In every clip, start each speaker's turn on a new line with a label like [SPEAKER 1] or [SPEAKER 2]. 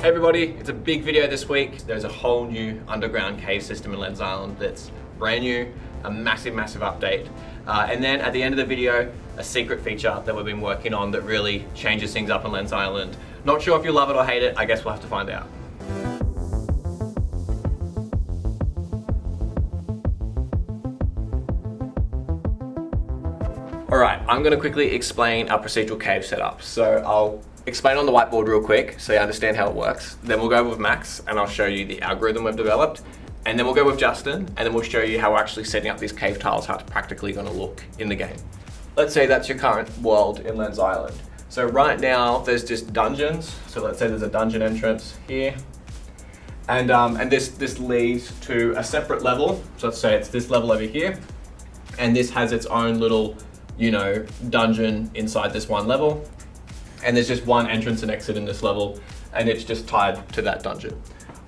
[SPEAKER 1] Hey everybody, it's a big video this week. There's a whole new underground cave system in Lens Island that's brand new, a massive update. And then at the end of the video, a secret feature that we've been working on that really changes things up in Lens Island. Not sure if you'll love it or hate it, I guess we'll have to find out. All right, I'm gonna quickly explain our procedural cave setup. So I'll explain on the whiteboard real quick so you understand how it works. Then we'll go with Max and I'll show you the algorithm we've developed. And then we'll go with Justin and then we'll show you how we're actually setting up these cave tiles, how it's practically gonna look in the game. Let's say that's your current world in Lens Island. So right now there's just dungeons. So let's say there's a dungeon entrance here. And this leads to a separate level. So let's say it's this level over here. And this has its own little, dungeon inside this one level. And there's just one entrance and exit in this level, and it's just tied to that dungeon.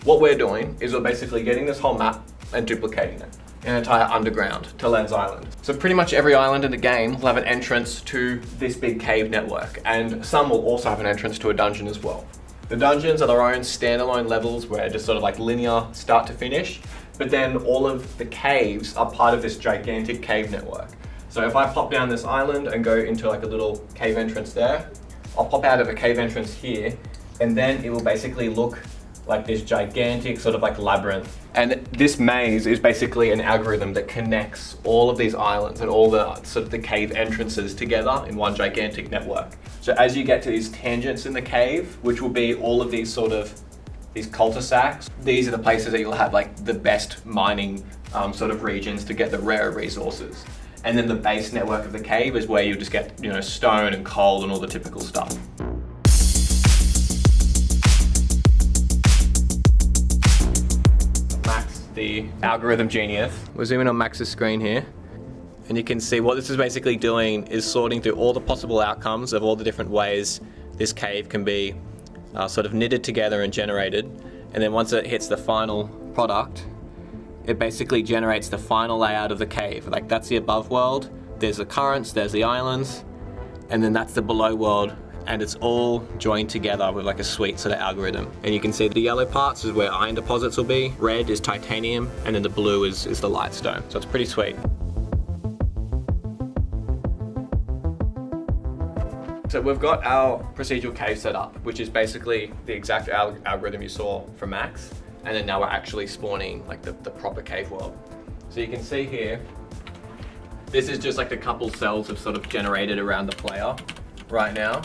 [SPEAKER 1] What we're doing is we're basically getting this whole map and duplicating it, an entire underground to Lens Island. So pretty much every island in the game will have an entrance to this big cave network, and some will also have an entrance to a dungeon as well. The dungeons are their own standalone levels where just sort of like linear start to finish, but then all of the caves are part of this gigantic cave network. So if I pop down this island and go into like a little cave entrance there, I'll pop out of a cave entrance here, and then it will basically look like this gigantic sort of like labyrinth. And this maze is basically an algorithm that connects all of these islands and all the sort of the cave entrances together in one gigantic network. So as you get to these tangents in the cave, which will be all of these these cul-de-sacs, these are the places that you'll have like the best mining sort of regions to get the rare resources. And then the base network of the cave is where you just get, stone and coal and all the typical stuff. Max, the algorithm genius. We're zooming on Max's screen here. And you can see what this is basically doing is sorting through all the possible outcomes of all the different ways this cave can be sort of knitted together and generated. And then once it hits the final product, it basically generates the final layout of the cave. Like that's the above world, there's the currents, there's the islands, and then that's the below world, and it's all joined together with like a sweet sort of algorithm. And you can see the yellow parts is where iron deposits will be, red is titanium, and then the blue is the lightstone. So it's pretty sweet. So we've got our procedural cave set up, which is basically the exact algorithm you saw from Max. And then now we're actually spawning like the proper cave world. So you can see here, this is just like a couple cells have sort of generated around the player right now.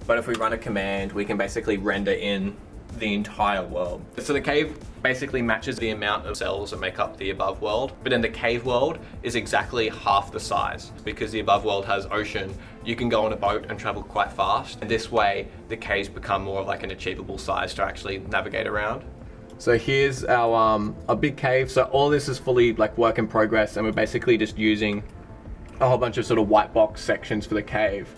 [SPEAKER 1] But if we run a command, we can basically render in the entire world. So the cave basically matches the amount of cells that make up the above world, but then the cave world is exactly half the size. Because the above world has ocean, you can go on a boat and travel quite fast. And this way, the caves become more of like an achievable size to actually navigate around. So here's our big cave. So all this is fully like work in progress, and we're basically just using a whole bunch of sort of white box sections for the cave.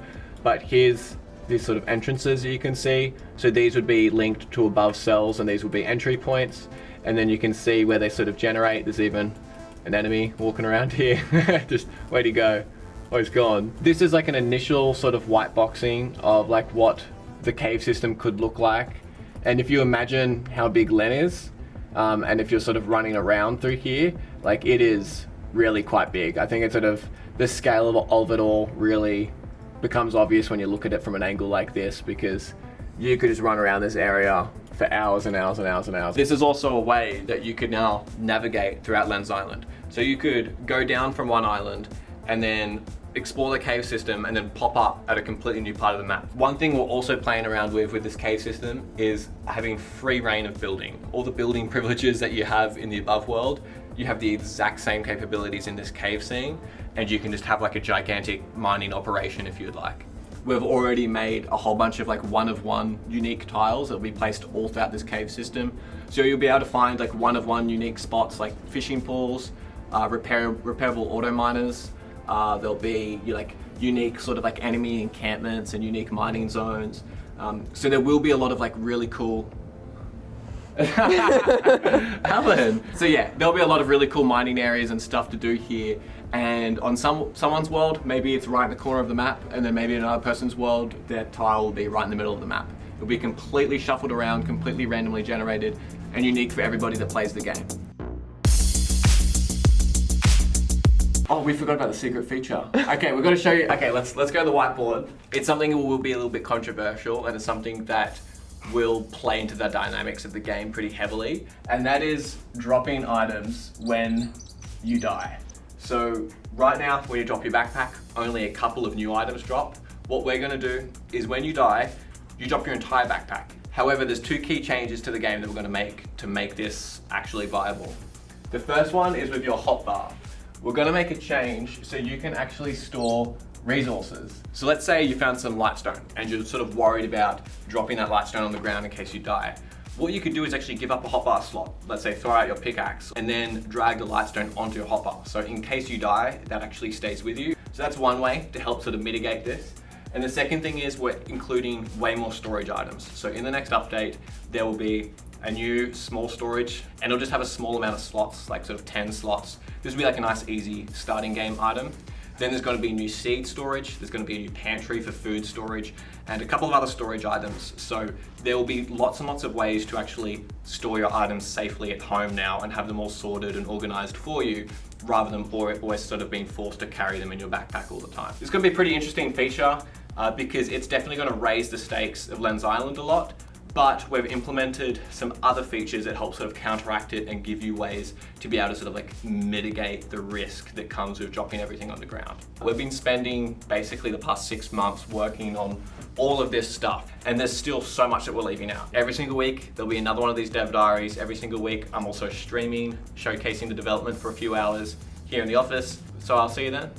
[SPEAKER 1] But here's these sort of entrances that you can see. So these would be linked to above cells, and these would be entry points. And then you can see where they sort of generate. There's even an enemy walking around here. Just where'd he go? Oh, he's gone. This is like an initial sort of white boxing of like what the cave system could look like. And if you imagine how big Len is, and if you're sort of running around through here, like it is really quite big. I think it's sort of the scale of it all really becomes obvious when you look at it from an angle like this, because you could just run around this area for hours and hours and hours and hours. This is also a way that you could now navigate throughout Lens Island. So you could go down from one island and then explore the cave system and then pop up at a completely new part of the map. One thing we're also playing around with this cave system is having free reign of building. All the building privileges that you have in the above world, you have the exact same capabilities in this cave scene, and you can just have like a gigantic mining operation if you'd like. We've already made a whole bunch of like one-of-one unique tiles that will be placed all throughout this cave system. So you'll be able to find like one-of-one unique spots like fishing pools, repairable auto miners. There'll be like unique sort of like enemy encampments and unique mining zones. So there will be a lot of like really cool Alan. So yeah, there'll be a lot of really cool mining areas and stuff to do here. And on someone's world, maybe it's right in the corner of the map, and then maybe in another person's world, their tile will be right in the middle of the map. It'll be completely shuffled around, completely randomly generated, and unique for everybody that plays the game. Oh, we forgot about the secret feature. Okay, we've got to show you. Okay, let's go to the whiteboard. It's something that will be a little bit controversial, and it's something that will play into the dynamics of the game pretty heavily, and that is dropping items when you die. So right now, when you drop your backpack, only a couple of new items drop. What we're gonna do is when you die, you drop your entire backpack. However, there's two key changes to the game that we're gonna make to make this actually viable. The first one is with your hotbar. We're gonna make a change so you can actually store resources. So let's say you found some lightstone and you're sort of worried about dropping that lightstone on the ground in case you die. What you could do is actually give up a hotbar slot. Let's say throw out your pickaxe and then drag the lightstone onto your hotbar. So in case you die, that actually stays with you. So that's one way to help sort of mitigate this. And the second thing is we're including way more storage items. So in the next update, there will be a new small storage, and it'll just have a small amount of slots, like sort of 10 slots. This will be like a nice easy starting game item. Then there's going to be new seed storage, there's going to be a new pantry for food storage, and a couple of other storage items. So there will be lots and lots of ways to actually store your items safely at home now and have them all sorted and organized for you, rather than always sort of being forced to carry them in your backpack all the time. It's going to be a pretty interesting feature because it's definitely going to raise the stakes of Lens Island a lot. But we've implemented some other features that help sort of counteract it and give you ways to be able to sort of like mitigate the risk that comes with dropping everything on the ground. We've been spending basically the past 6 months working on all of this stuff, and there's still so much that we're leaving out. Every single week, there'll be another one of these dev diaries. Every single week, I'm also streaming, showcasing the development for a few hours here in the office. So I'll see you then.